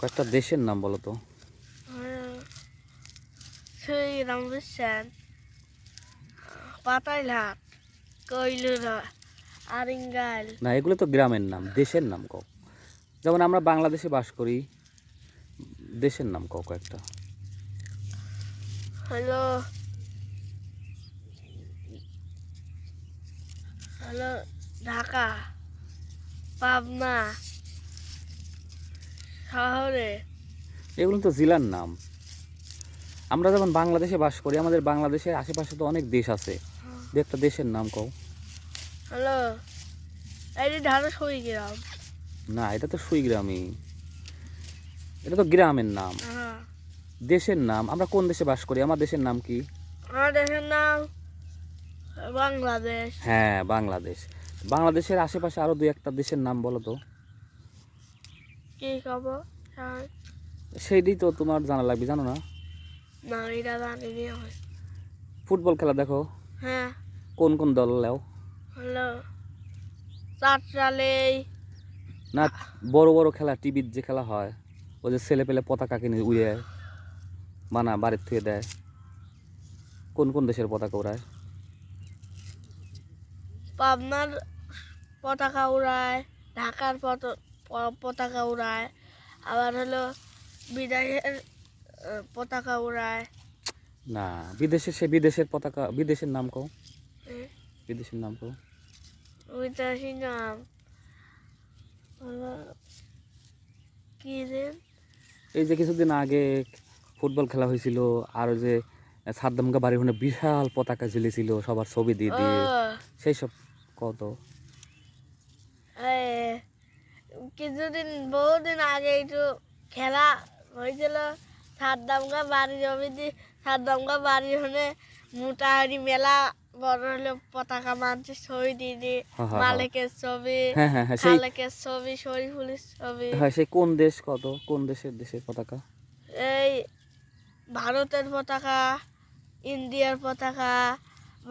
কয়েকটা দেশের নাম বলো তো। শ্রীরাম বিশ্বাস, পাতাইলহাট, কৈলুরা, আরিঙ্গাল। না, এগুলো তো গ্রামের নাম। দেশের নাম কও। যেমন আমরা বাংলাদেশে বাস করি, দেশের নাম কও কয়েকটা। হলো হলো ঢাকা, পাবনা, শহরে। এগুলো তো জেলার নাম। আমরা যেমন বাংলাদেশে বাস করি, আমাদের বাংলাদেশের আশেপাশে তো অনেক দেশ আছে। দু একটা দেশের নাম কও। হলো এই ঢাকা গ্রাম। না, এটা তো সুইগ্রামই। এটা তো গ্রামের নাম। হ্যাঁ, দেশের নাম, আমরা কোন দেশে বাস করি? আমার দেশের নাম কি? আমার দেশের নাম বাংলাদেশ। হ্যাঁ, বাংলাদেশ। বাংলাদেশের আশেপাশে আরো দুই একটা দেশের নাম বলো তো। কি খবর? হ্যাঁ, সেইটাই তো তোমার জানা লাগবে, জানো না? না এটা জানি হয়। ফুটবল খেলা দেখো, হ্যাঁ, কোন কোন দল লেও? হলো চারটালেই। না, বড় বড় খেলা, টিভির যে খেলা হয়, ওই যে ছেলে পেলে পতাকা কিনে উড়ে বাড়ির থুয়ে দেয়, কোন কোন দেশের পতাকা উড়ায়? পাবনার পতাকা উড়ায়, ঢাকার পতাকা উড়ায়, আবার হলো বিদেশের পতাকা উড়ায়। না, বিদেশের পতাকা, বিদেশের নাম কও। হুম, বিদেশের নাম কও। বিদেশি নাম হলো কি রে? এই যে কিছুদিন আগে ফুটবল খেলা হয়েছিল, আর ওই যে সাদ্দামকে বাড়ির ওখানে বিশাল পতাকা ঝুলেছিল সবার ছবি দিয়ে ও দিয়ে, সেই সব কত। এই বহুদিন আগে একটু খেলা হয়েছিল সাদ্দামগা বাড়ি হলে মোটাহারি মেলা বড় হলো পতাকা মানছে ছবি দিয়ে দিয়ে হ্যাঁ হ্যাঁ হ্যাঁ মালিকের ছবি, হ্যাঁ হ্যাঁ হ্যাঁ সেই খালেকের ছবি, শরীফুলের ছবি। হ্যাঁ, সেই কোন দেশ কত, কোন দেশের পতাকা? এই ভারতের পতাকা, ইন্ডিয়ার পতাকা,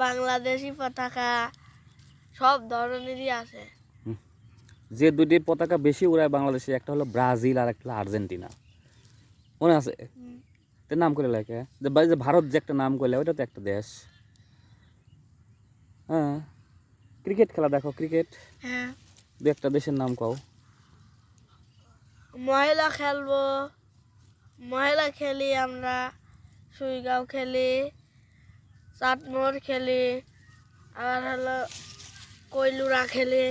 বাংলাদেশি পতাকা, সব ধরনেরই আছে। যে দুটি পতাকা বেশি উড়ায় বাংলাদেশে, একটা হলো ব্রাজিল আর একটা হলো আর্জেন্টিনা, মনে আছে? হুম, তো নাম করে লেখে যে ভারত যে একটা নাম করলে, ওইটা তো একটা দেশ। হ্যাঁ, ক্রিকেট খেলা দেখো, ক্রিকেট, হ্যাঁ, দু একটা দেশের নাম কও। মহিলা খেলবো, মহিলা খেলি আমরা, সুইগাঁও খেলি, চাটমোহর খেলি, আবার হলো কৈলুরা খেলি।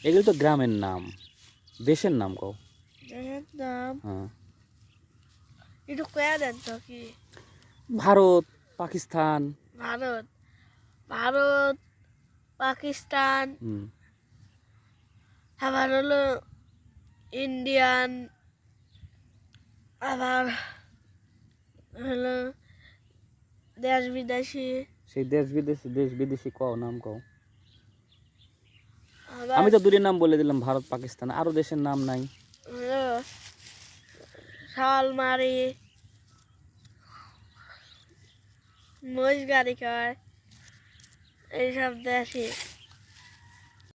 এগুলো তো গ্রামের নাম। দেশের নাম কও। দেশের নাম হ্যাঁ, একটু কয়া দেন তো কি? ভারত, পাকিস্তান। ভারত, ভারত, পাকিস্তান, হুম, আবার হলো ইন্ডিয়ান, আবার হলো দেশ বিদেশি, সেই দেশ বিদেশি কও, নাম কও। আবার আমি তো দুটির নাম বলে দিলাম, ভারত পাকিস্তান, আরো দেশের নাম নাই? হলো শালমারি, মহিষ গাড়ি খায়, এইসব দেশে।